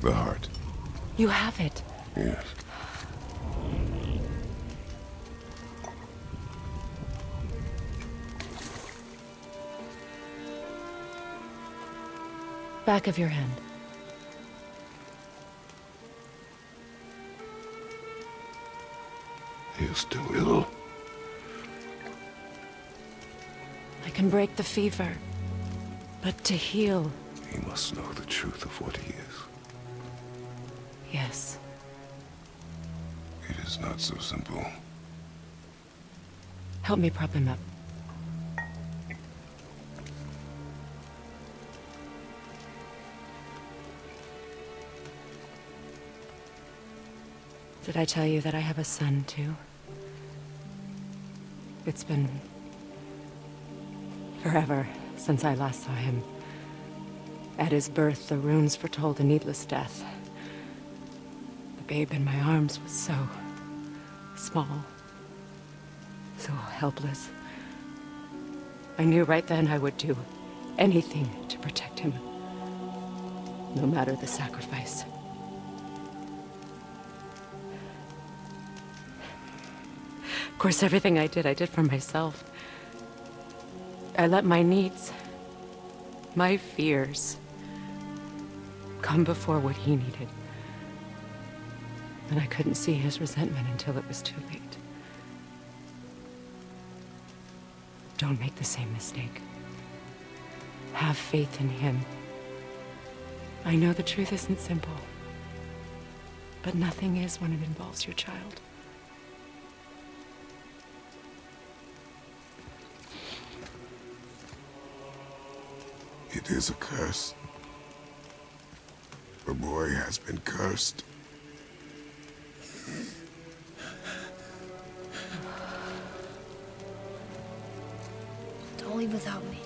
The heart. You have it. Yes. Back of your hand. He is still ill. I can break the fever. But to heal... He must know the truth of what he is. Yes. It is not so simple. Help me prop him up. Did I tell you that I have a son, too? It's been... forever since I last saw him. At his birth, the runes foretold a needless death. The babe in my arms was so... small. So helpless. I knew right then I would do anything to protect him. No matter the sacrifice. Of course, everything I did for myself. I let my needs, my fears, come before what he needed. And I couldn't see his resentment until it was too late. Don't make the same mistake. Have faith in him. I know the truth isn't simple, but nothing is when it involves your child. It is a curse. The boy has been cursed. Don't leave without me.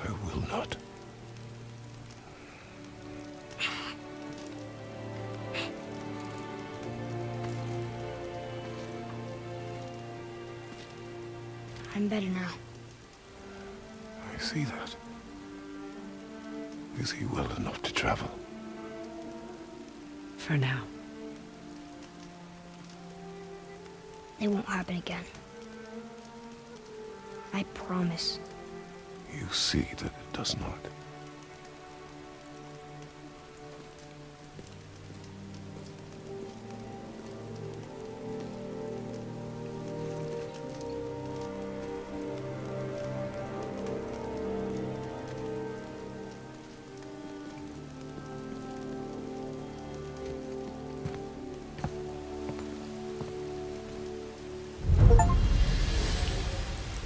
I will not. I'm better now. I see that. Is he well enough to travel? For now. It won't happen again. I promise. You see that it does not.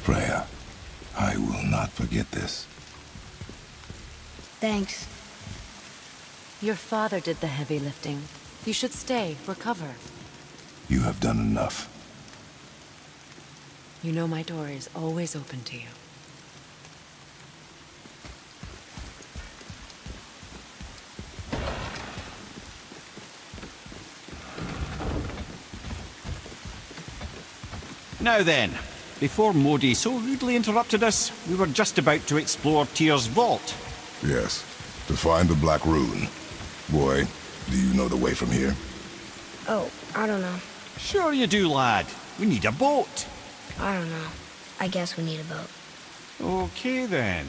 Freya, I will not forget this. Thanks. Your father did the heavy lifting. You should stay, recover. You have done enough. You know my door is always open to you. Now then, before Modi so rudely interrupted us, we were just about to explore Tyr's vault. Yes, to find the Black Rune. Boy, do you know the way from here? Oh, I don't know. Sure you do, lad. We need a boat. I don't know. I guess we need a boat. Okay then.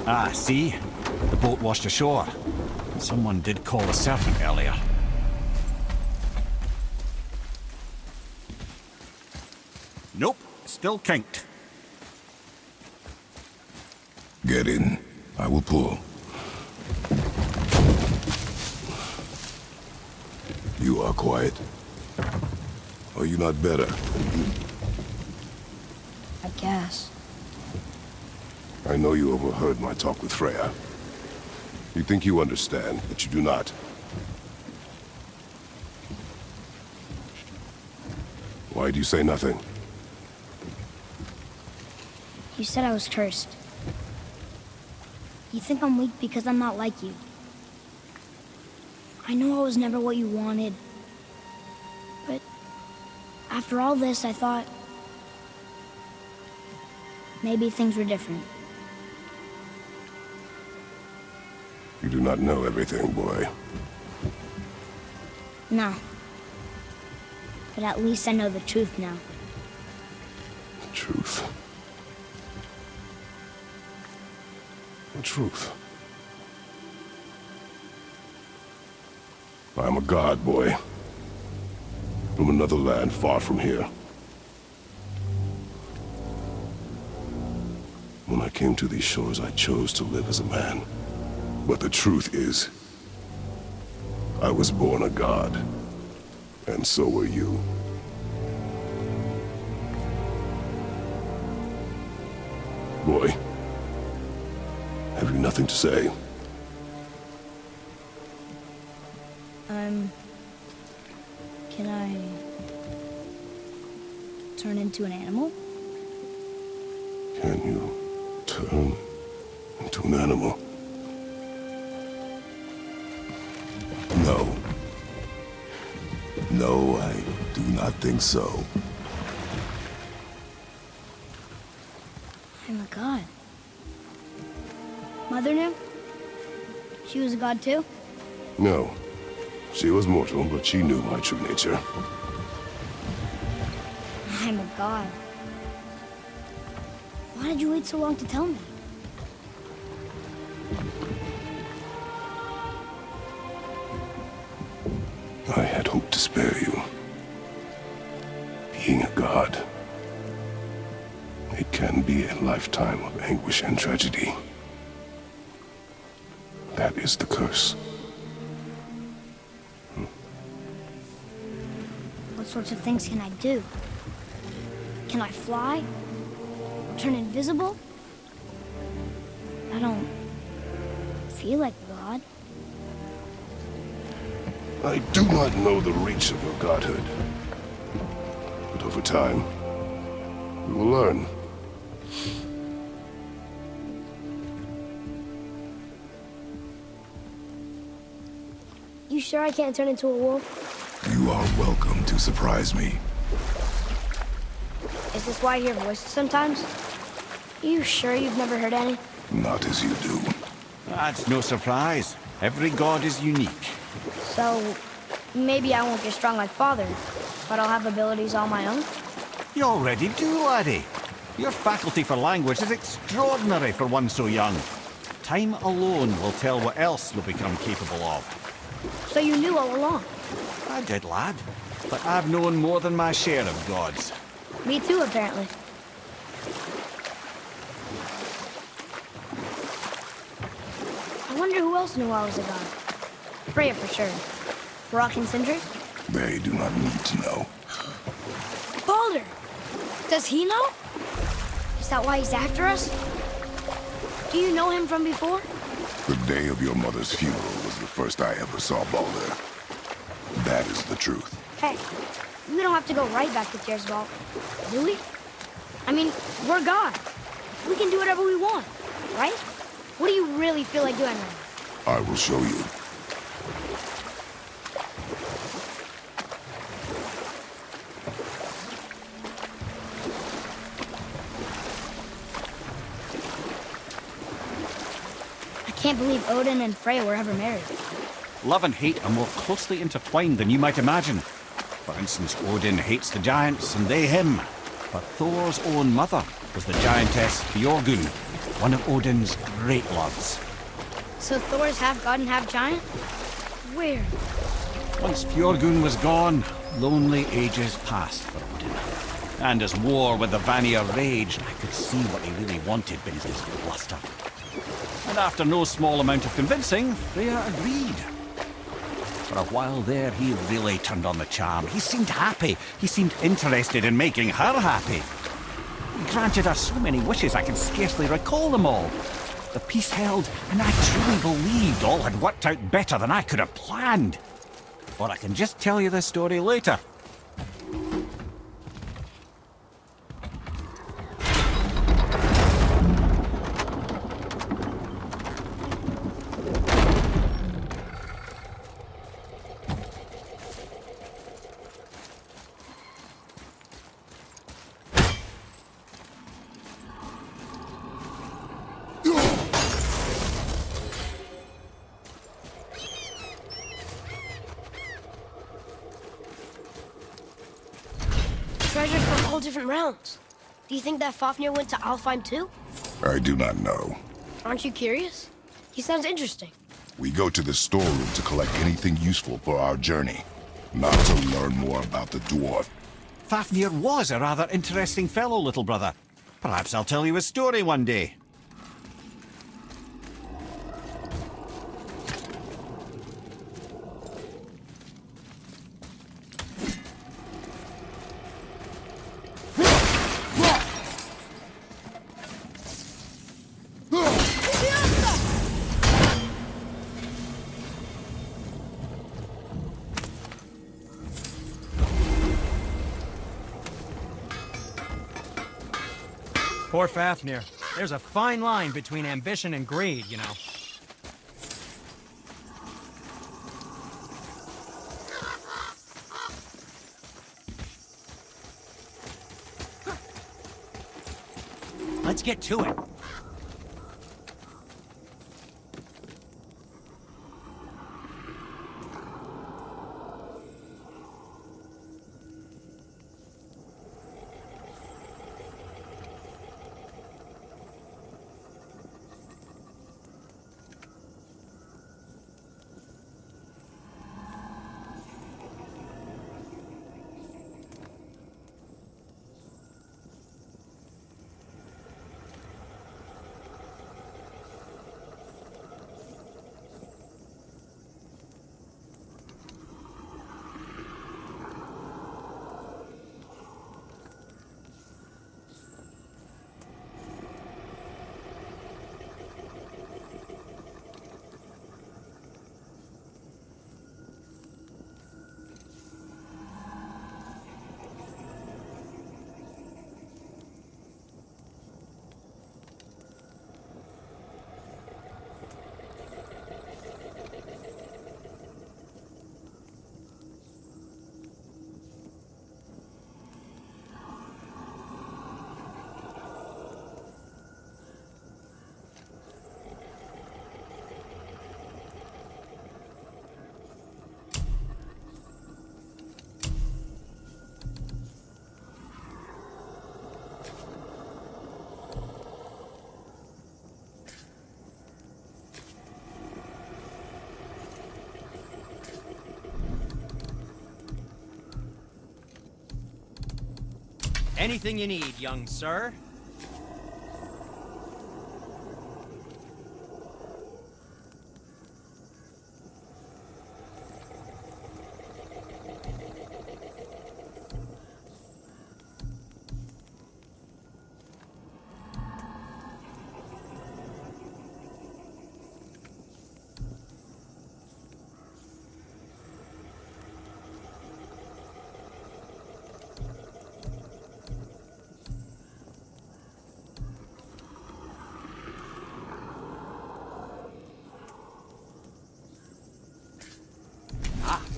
Ah, see? The boat washed ashore. Someone did call a serpent earlier. Nope, still kinked. Get in. I will pull. You are quiet. Are you not better? I guess. I know you overheard my talk with Freya. You think you understand, but you do not. Why do you say nothing? You said I was cursed. You think I'm weak because I'm not like you. I know I was never what you wanted. But after all this, I thought maybe things were different. You do not know everything, boy. No. But at least I know the truth now. The truth. The truth. I am a god, boy. From another land far from here. When I came to these shores, I chose to live as a man. But the truth is, I was born a god. And so were you. Boy, have you nothing to say? Can I turn into an animal? Can you turn into an animal? No. No, I do not think so. I'm a god. Mother knew? She was a god too? No. She was mortal, but she knew my true nature. I'm a god. Why did you wait so long to tell me? I had hoped to spare you. Being a god, it can be a lifetime of anguish and tragedy. That is the curse. What sorts of things can I do? Can I fly? Or turn invisible? I don't feel like a god. I do not know the reach of your godhood. But over time, we will learn. You sure I can't turn into a wolf? You are welcome to surprise me. Is this why I hear voices sometimes? You sure you've never heard any? Not as you do. That's no surprise. Every god is unique. So, maybe I won't get strong like Father, but I'll have abilities all my own? You already do, laddie. Your faculty for language is extraordinary for one so young. Time alone will tell what else you'll become capable of. So you knew all along? I did, lad. But I've known more than my share of gods. Me too, apparently. I wonder who else knew I was a god. Freya for sure. Brok and Sindri? They do not need to know. Baldur! Does he know? Is that why he's after us? Do you know him from before? The day of your mother's funeral was the first I ever saw Baldur. That is the truth. Hey, we don't have to go right back to Tiersvald, do we? I mean, we're God. We can do whatever we want, right? What do you really feel like doing right now? I will show you. I can't believe Odin and Freya were ever married. Love and hate are more closely intertwined than you might imagine. For instance, Odin hates the giants and they him. but Thor's own mother was the giantess Björgun, one of Odin's great loves. So Thor's half god and half giant? Weird. Once Björgun was gone, lonely ages passed for Odin. And as war with the Vanir raged, I could see what he really wanted beneath his bluster. And after no small amount of convincing, Freya agreed. For a while there, he really turned on the charm. He seemed happy. He seemed interested in making her happy. He granted her so many wishes I can scarcely recall them all. The peace held, and I truly believed all had worked out better than I could have planned. Or I can just tell you the story later. Treasures from all different realms. Do you think that Fafnir went to Alfheim too? I do not know. Aren't you curious? He sounds interesting. We go to the storeroom to collect anything useful for our journey, not to learn more about the dwarf. Fafnir was a rather interesting fellow, little brother. Perhaps I'll tell you a story one day. Poor Fafnir. There's a fine line between ambition and greed, you know. Let's get to it. Anything you need, young sir.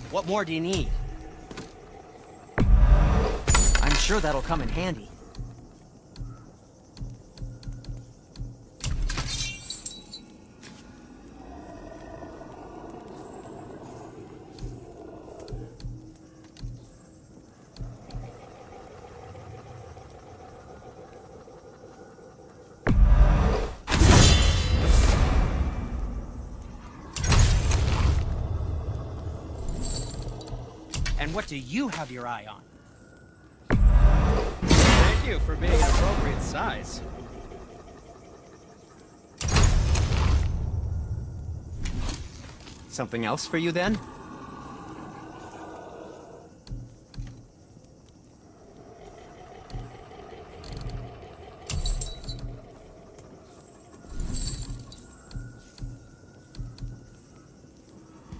What more do you need? I'm sure that'll come in handy. what do you have your eye on? Thank you for being an appropriate size. Something else for you then?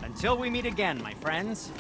Until we meet again, my friends.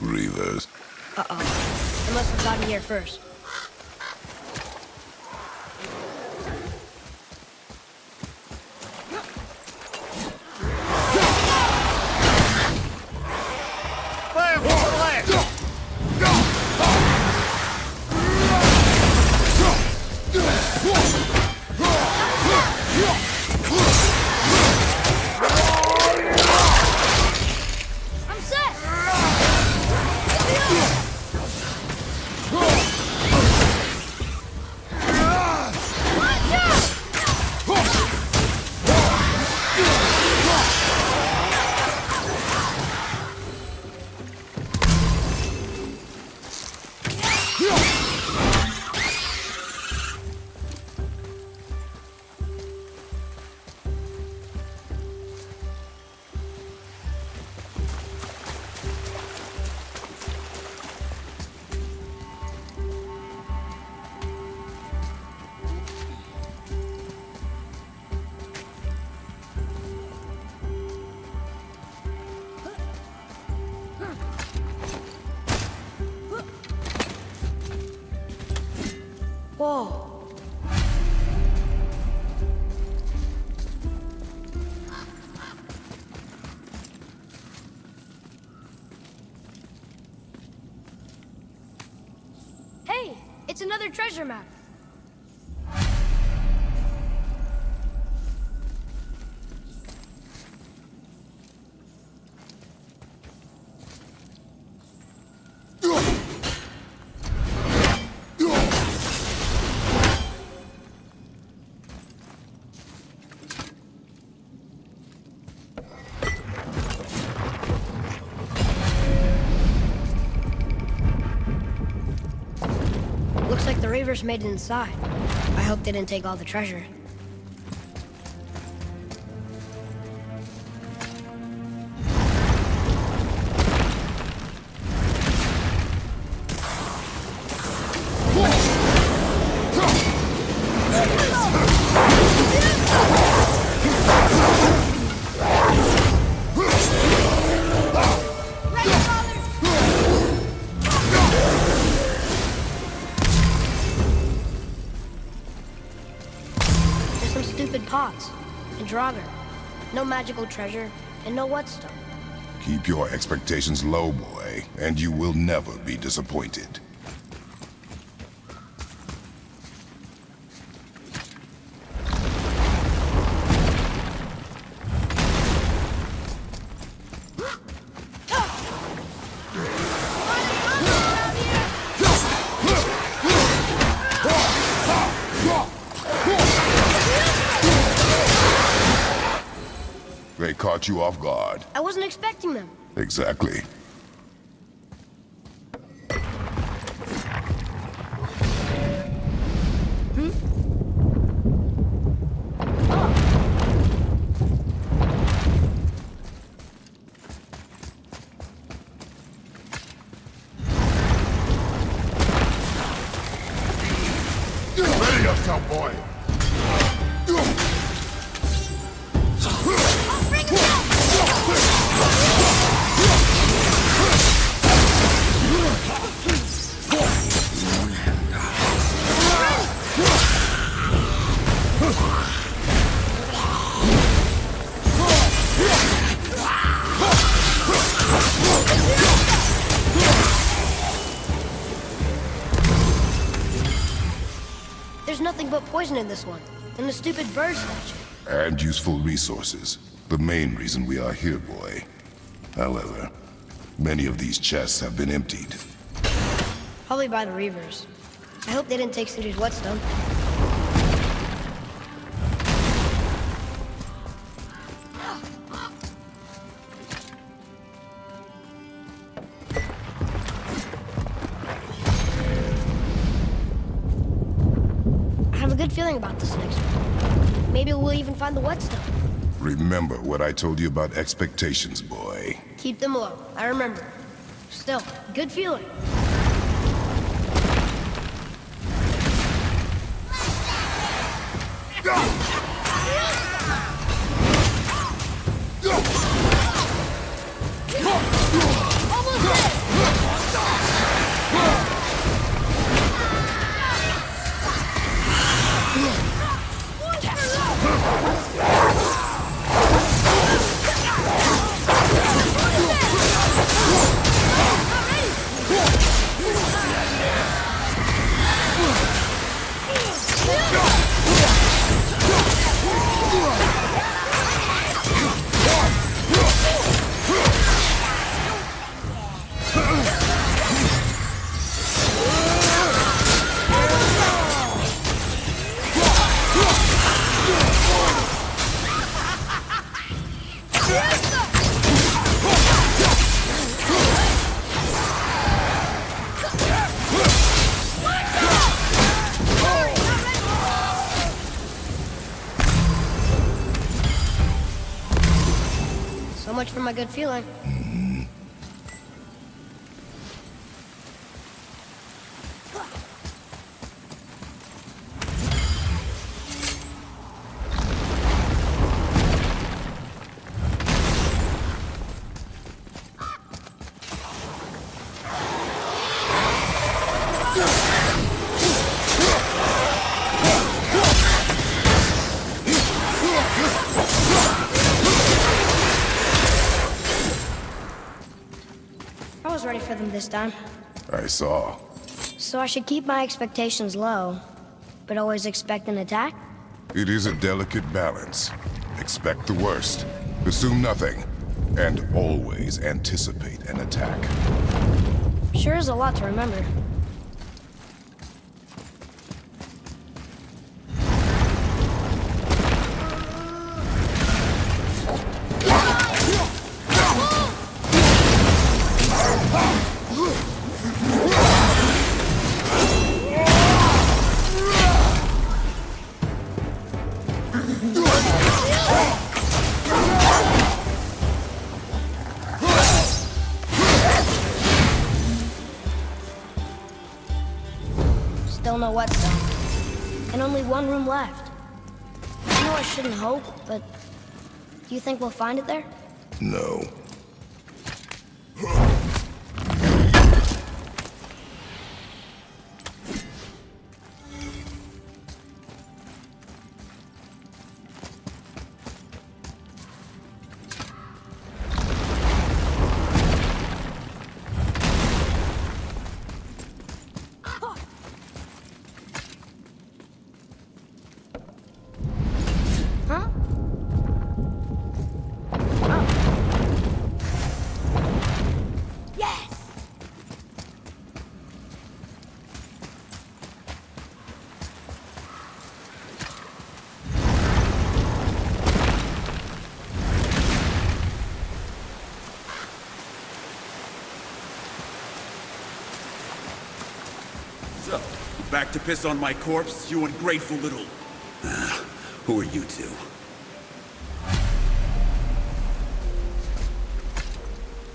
Reavers. Uh-oh. I must have gotten here first. Fire from the left! I'm set! Whoa. Hey, it's another treasure map. Reavers made it inside. I hope they didn't take all the treasure. Pots and Draugr. No magical treasure and no whetstone. Keep your expectations low, boy, and you will never be disappointed. They caught you off guard. I wasn't expecting them. Exactly. Ready yourself, boy. There's nothing but poison in this one, and the stupid bird statue. And useful resources. The main reason we are here, boy. However, many of these chests have been emptied. Probably by the Reavers. I hope they didn't take Sindri's whetstone. I have a good feeling about this next one. Maybe we'll even find the whetstone. Remember what I told you about expectations, boy. Keep them low. I remember. Still, good feeling. So much for my good feeling. I was ready for them this time. I saw. So I should keep my expectations low, but always expect an attack? It is a delicate balance. Expect the worst, assume nothing, and always anticipate an attack. Sure is a lot to remember. Still no whetstone. And only one room left. I know I shouldn't hope, but do you think we'll find it there? No. Huh? Oh. Yes! So, back to piss on my corpse, you ungrateful little... who are you two?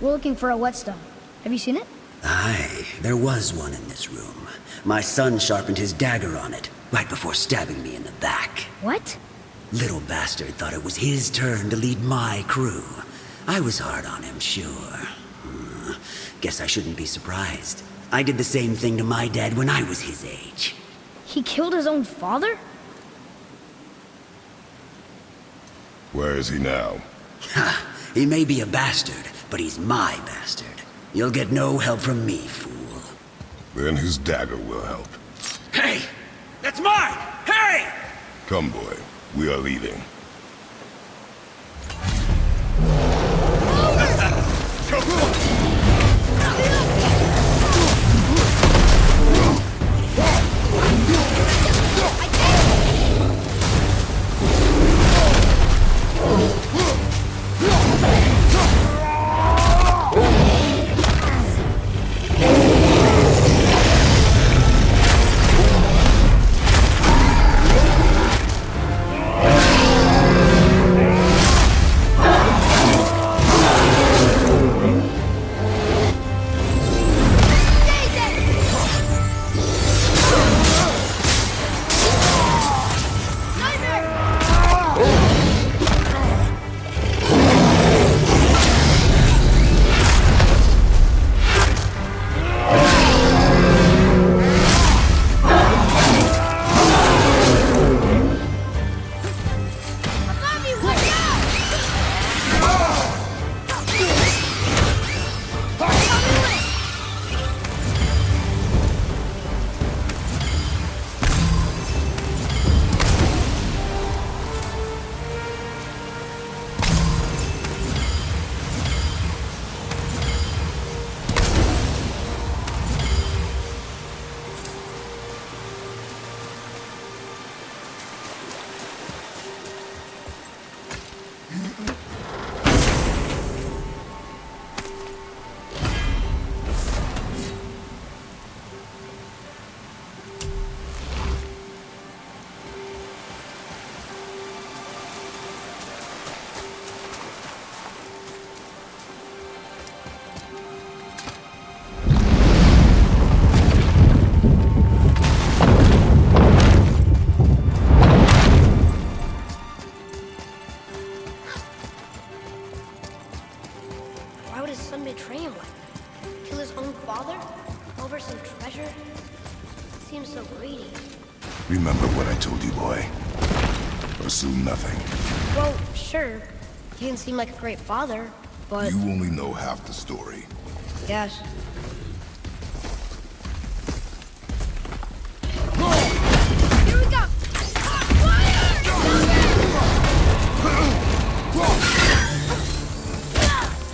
We're looking for a whetstone. Have you seen it? Aye, there was one in this room. My son sharpened his dagger on it, right before stabbing me in the back. What? Little bastard thought it was his turn to lead my crew. I was hard on him, sure. Guess I shouldn't be surprised. I did the same thing to my dad when I was his age. He killed his own father? Where is he now? Ha! He may be a bastard, but he's my bastard. You'll get no help from me, fool. Then his dagger will help. Hey! That's mine! Hey! Come, boy. We are leaving. Why would his son betray him like that? Kill his own father? Over some treasure? Seems so greedy. Remember what I told you, boy. Assume nothing. Well, sure. He didn't seem like a great father, but... You only know half the story. Yes. Here we go!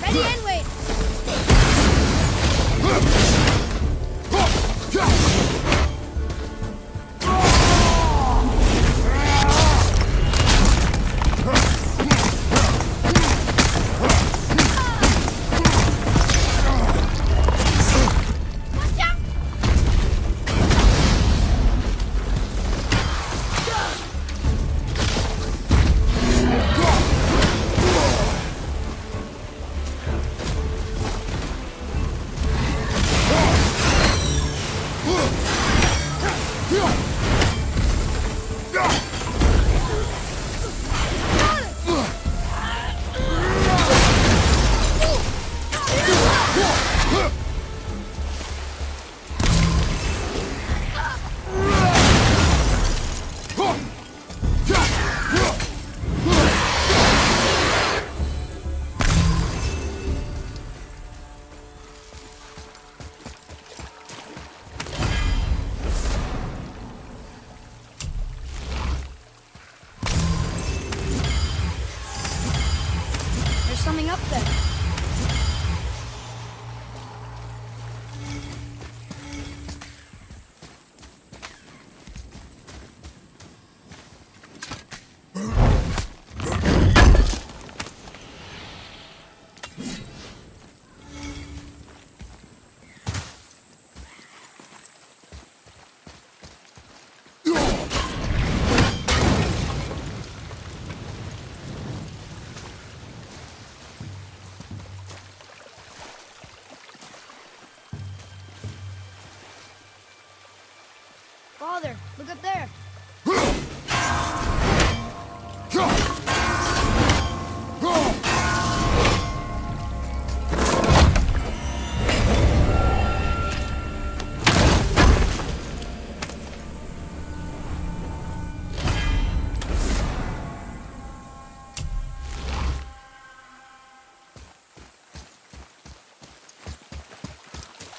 Ready and wait! up there. Father, look up there.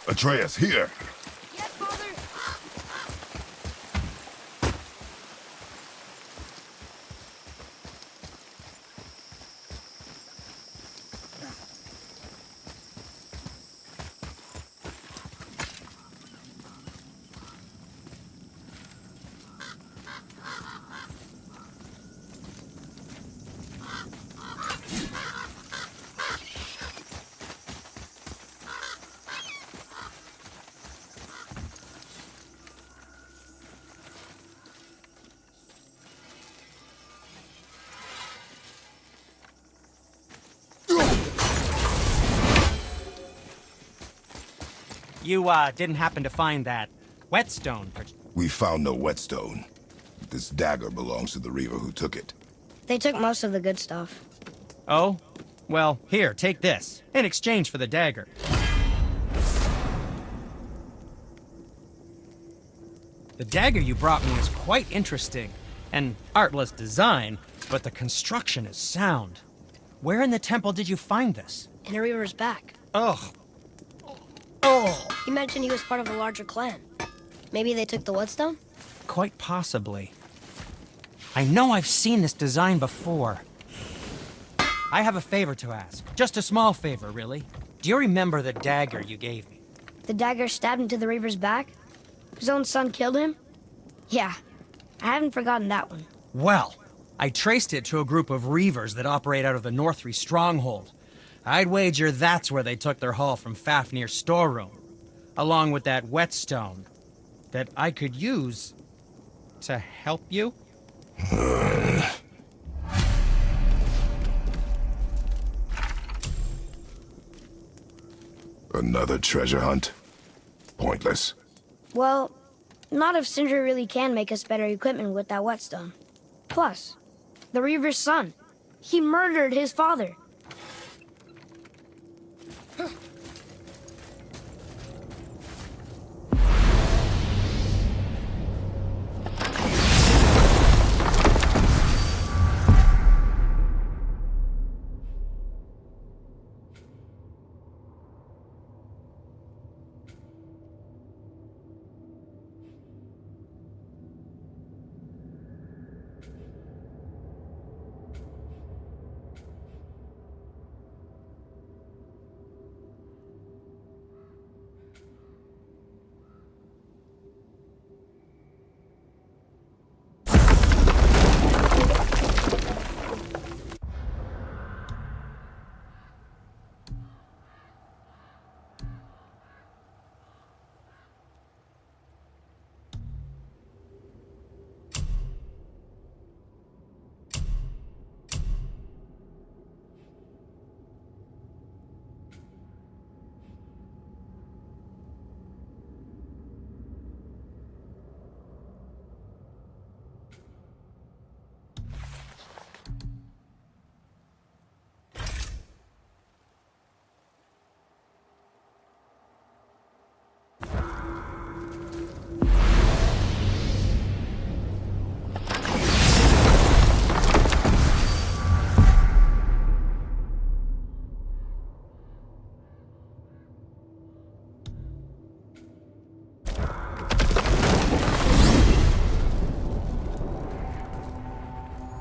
Atreus, here! Yes, Father. You, didn't happen to find that whetstone? We found no whetstone. This dagger belongs to the Reaver who took it. They took most of the good stuff. Oh? Well, here, take this, in exchange for the dagger. The dagger you brought me is quite interesting. An artless design, but the construction is sound. Where in the temple did you find this? In a Reaver's back. Ugh. Oh! He mentioned he was part of a larger clan. Maybe they took the whetstone? Quite possibly. I know I've seen this design before. I have a favor to ask. Just a small favor, really. Do you remember the dagger you gave me? The dagger stabbed into the Reaver's back? His own son killed him? Yeah, I haven't forgotten that one. Well, I traced it to a group of reavers that operate out of the Northree stronghold. I'd wager that's where they took their haul from Fafnir's storeroom, along with that whetstone that I could use to help you. Another treasure hunt? Pointless. Well, not if Sindri really can make us better equipment with that whetstone. Plus, the Reaver's son. He murdered his father.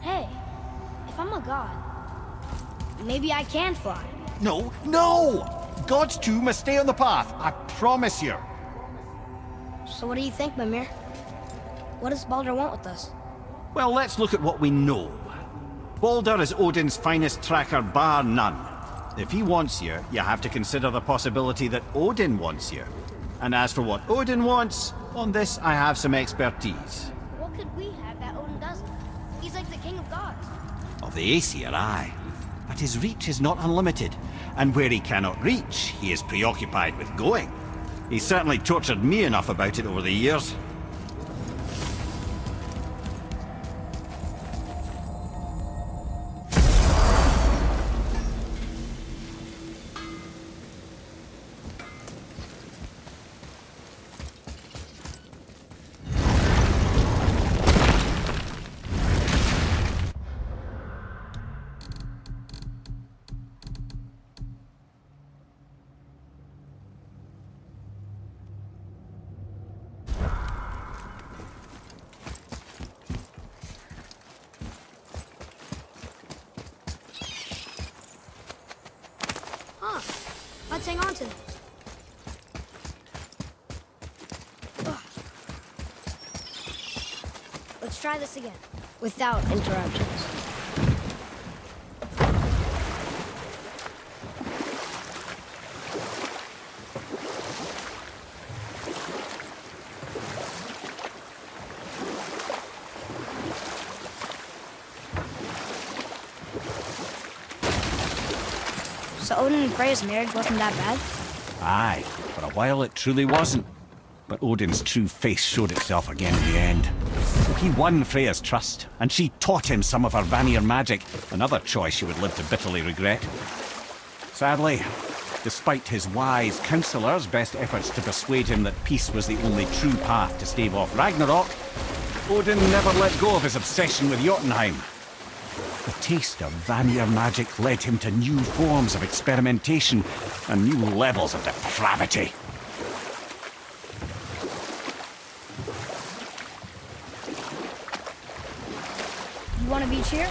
Hey, if I'm a god, maybe I can fly. No, no! God's two must stay on the path, I promise you. So what do you think, Mimir? What does Baldur want with us? Well, let's look at what we know. Baldur is Odin's finest tracker, bar none. If he wants you, you have to consider the possibility that Odin wants you. And as for what Odin wants, on this I have some expertise. What could we have that Odin doesn't? He's like the king of gods. Of the Aesir, aye. But his reach is not unlimited, and where he cannot reach, he is preoccupied with going. He's certainly tortured me enough about it over the years. Huh. Let's hang on to them. Ugh. Let's try this again, without interruptions. So Odin and Freya's marriage wasn't that bad? Aye, for a while it truly wasn't. But Odin's true face showed itself again in the end. He won Freya's trust, and she taught him some of her Vanir magic, another choice he would live to bitterly regret. Sadly, despite his wise counsellors' best efforts to persuade him that peace was the only true path to stave off Ragnarok, Odin never let go of his obsession with Jotunheim. The taste of Vanir magic led him to new forms of experimentation and new levels of depravity. You want a beach here?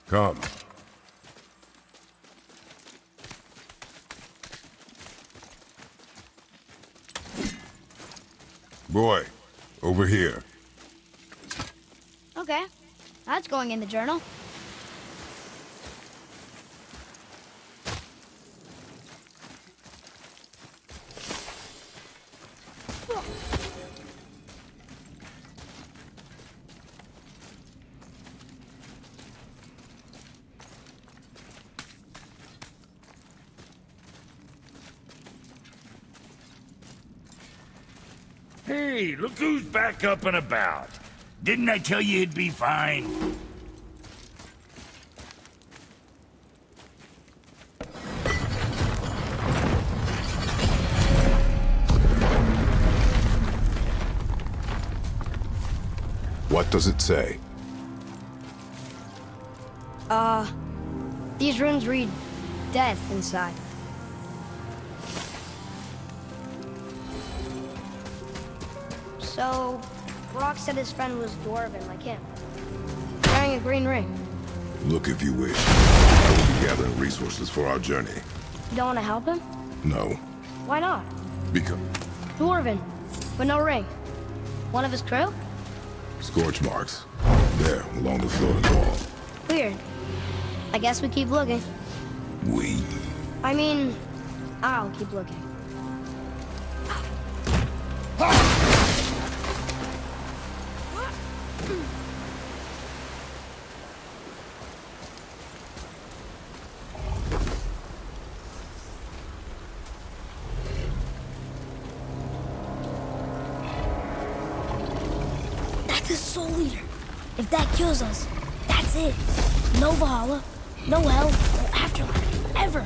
Come. Boy, over here. Okay. That's going in the journal. Hey, look who's back up and about. Didn't I tell you he'd be fine? What does it say? These runes read death inside. So, Brok said his friend was dwarven like him, wearing a green ring. Look if you wish. I will be gathering resources for our journey. You don't want to help him? No, Why not? because Dwarven, with no ring. One of his crew? scorch marks. There, along the floor and wall. Weird. I guess we keep looking. We. I mean, I'll keep looking. The Soul Eater. If that kills us, that's it. No Valhalla, no hell, no afterlife, ever.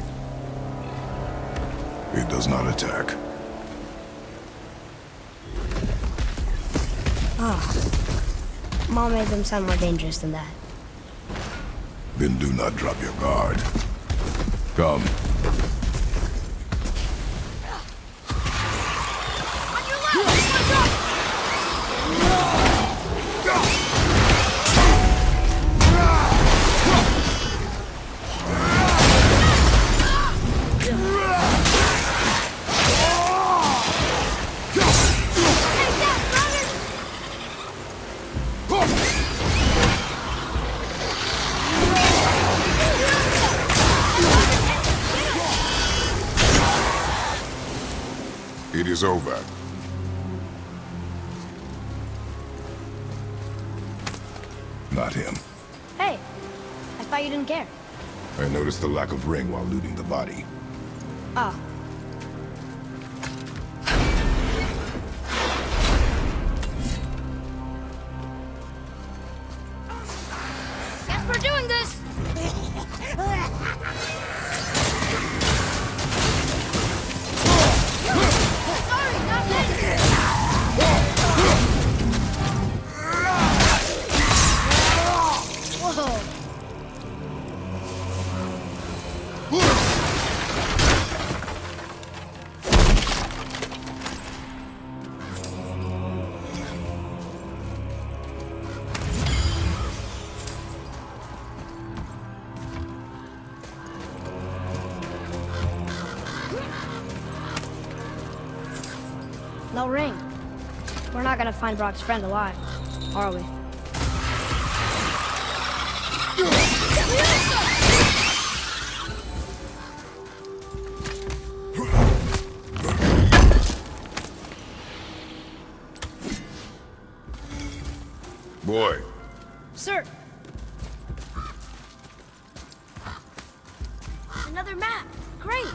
It does not attack. Mom made them sound more dangerous than that. Then do not drop your guard. Come. It is over. Not him. Hey, I thought you didn't care. I noticed the lack of ring while looting the body. Oh. Guess we're doing this! Sorry, not ready! Whoa! No ring. We're not gonna find Brok's friend alive, are we? Boy, Sir! Another map! Great!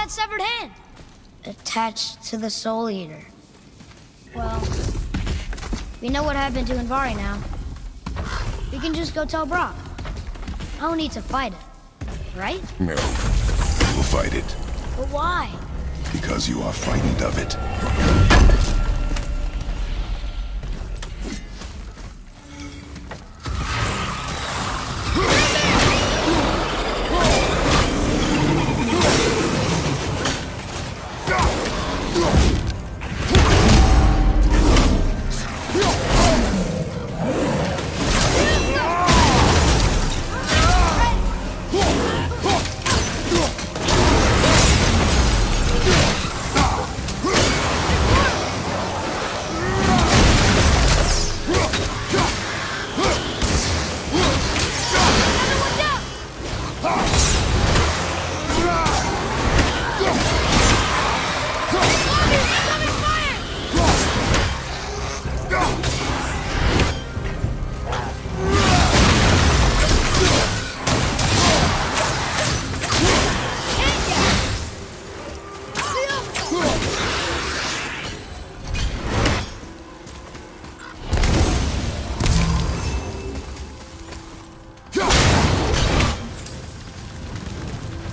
Severed hand. Attached to the Soul Eater. Well, we know what happened to Invari now. We can just go tell Brok. No need to fight it, right? No. We will fight it. But why? Because you are frightened of it.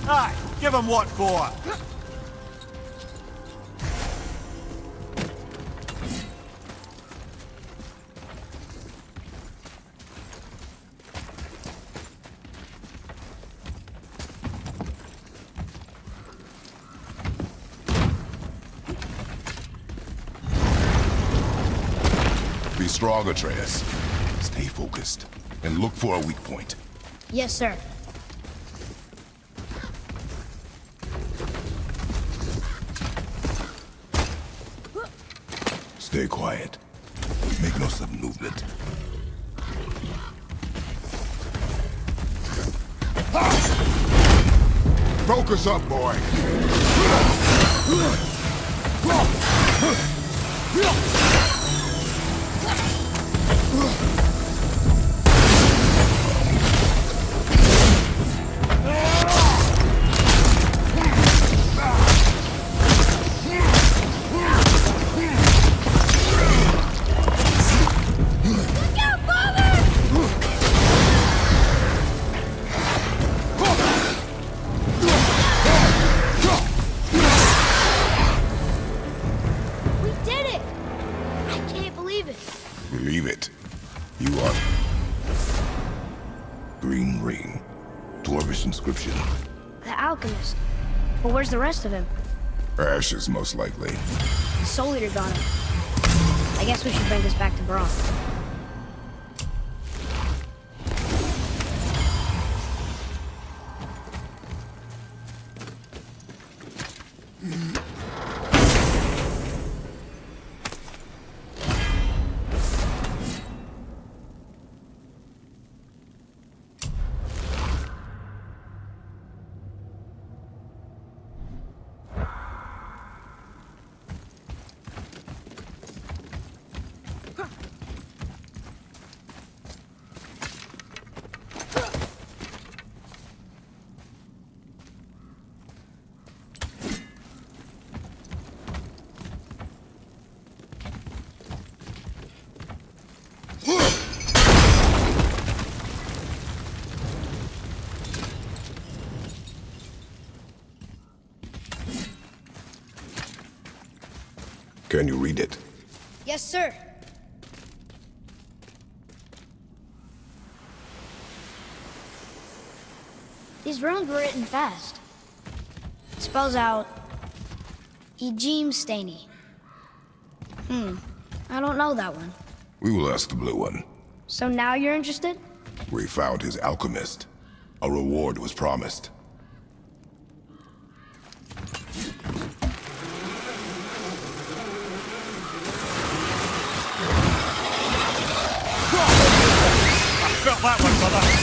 Aye, give him what for? Be strong, Atreus. Stay focused, and look for a weak point. Yes, sir. Stay quiet. Make no sudden movement. Focus up, boy! We did it! I can't believe it. Believe it. You are... Green ring. Dwarvish inscription. The alchemist. But where's the rest of him? Ashes, most likely. The Soul Eater got him. I guess we should bring this back to Brok. Can you read it? Yes, sir. These runes were written fast. It spells out Ejim Staney. I don't know that one. We will ask the blue one. So now you're interested? We found his alchemist. A reward was promised. Got that one, brother.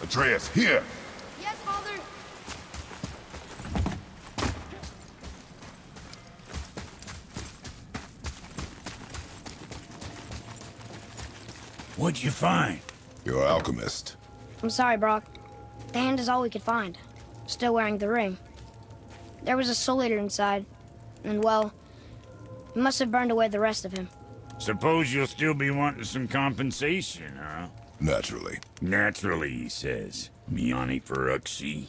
Atreus, here! Yes, Father. What'd you find? Your alchemist. I'm sorry, Brok. The hand is all we could find. Still wearing the ring. There was a Soul Eater inside. And, well, He must have burned away the rest of him. Suppose you'll still be wanting some compensation, huh? Naturally. Naturally, he says. Miani Feruxi.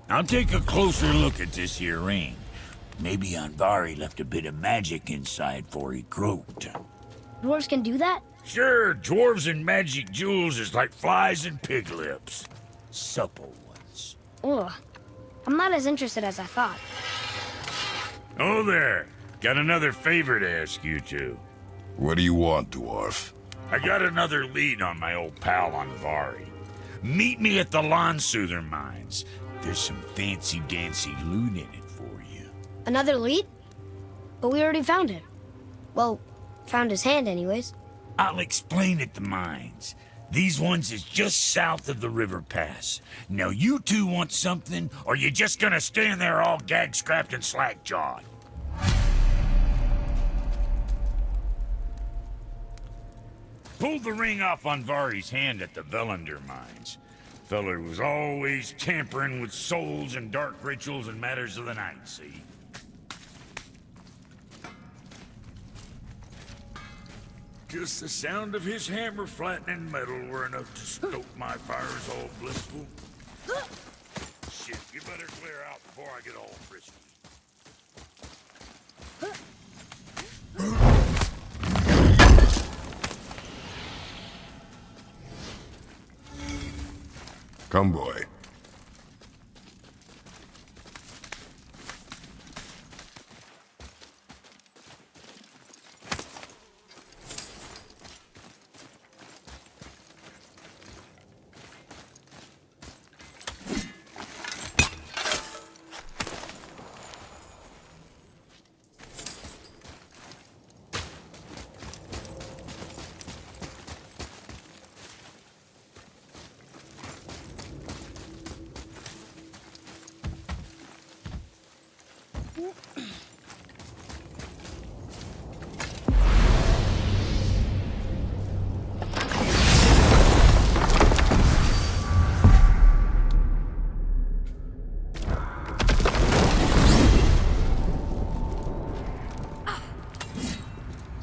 I'll take a closer look at this here ring. Maybe Anvari left a bit of magic inside before he croaked. Dwarves can do that? Sure, dwarves and magic jewels is like flies and pig lips. Supple ones. Ugh. I'm not as interested as I thought. Oh there. Got another favor to ask you two. What do you want, dwarf? I got another lead on my old pal Anvari. Meet me at the Volunder Mines. There's some fancy-dancy loot in it for you. Another lead? But we already found him. Well, found his hand anyways. I'll explain at the mines. These ones is just south of the river pass. Now you two want something, or you just gonna stand there all gag-scrapped and slack-jawed? Pulled the ring off Anvari's hand at the Volunder Mines. Feller was always tampering with souls and dark rituals and matters of the night, see? Just the sound of his hammer flattening metal were enough to stoke my fires all blissful. Shit, you better clear out before I get all frisky. Come, boy.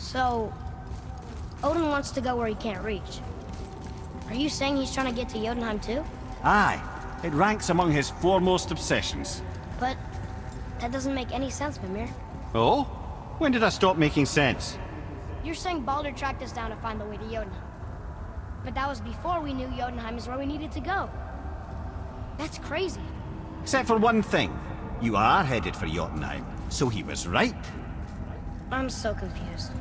So, Odin wants to go where he can't reach. Are you saying he's trying to get to Jotunheim too? Aye, it ranks among his foremost obsessions. But that doesn't make any sense, Mimir. Oh? When did I stop making sense? You're saying Baldur tracked us down to find the way to Jotunheim. But that was before we knew Jotunheim is where we needed to go. That's crazy. Except for one thing. You are headed for Jotunheim, so he was right. I'm so confused.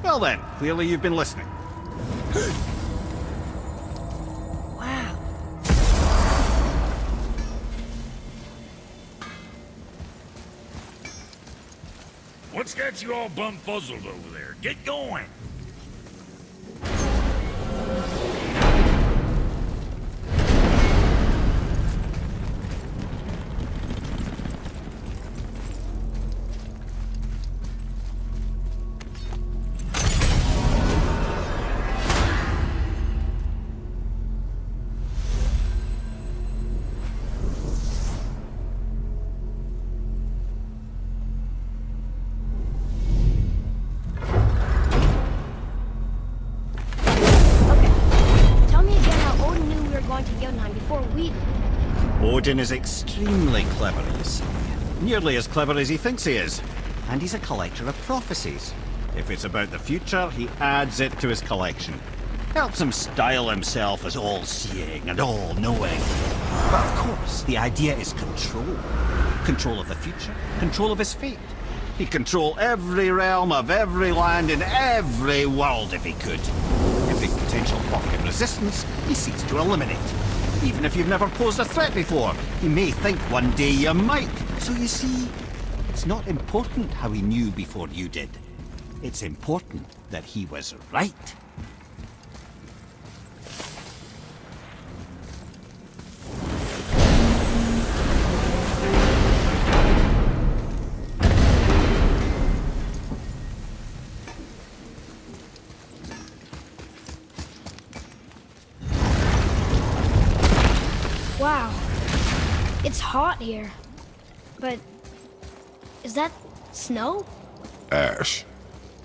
Well then, clearly you've been listening. Wow. What's got you all bum-fuzzled over there? Get going! Odin is extremely clever, you see. Nearly as clever as he thinks he is. And he's a collector of prophecies. If it's about the future, he adds it to his collection. Helps him style himself as all-seeing and all-knowing. But of course, the idea is control. Control of the future, control of his fate. He'd control every realm of every land in every world if he could. Every potential pocket of resistance, he seeks to eliminate. Even if you've never posed a threat before, he may think one day you might. So you see, it's not important how he knew before you did. It's important that he was right. Wow. It's hot here. But is that snow? Ash.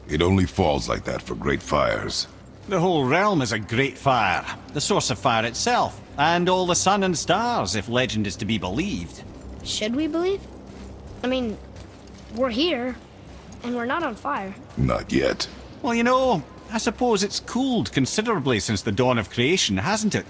It only falls like that for great fires. The whole realm is a great fire, the source of fire itself, and all the sun and stars, if legend is to be believed. Should we believe? I mean, we're here, and we're not on fire. Not yet. Well, you know, I suppose it's cooled considerably since the dawn of creation, hasn't it?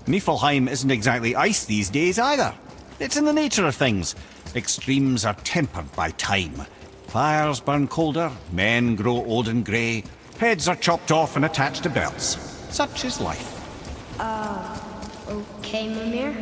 Niflheim isn't exactly ice these days either. It's in the nature of things. Extremes are tempered by time. Fires burn colder, men grow old and grey, heads are chopped off and attached to belts. Such is life. Okay, Mimir.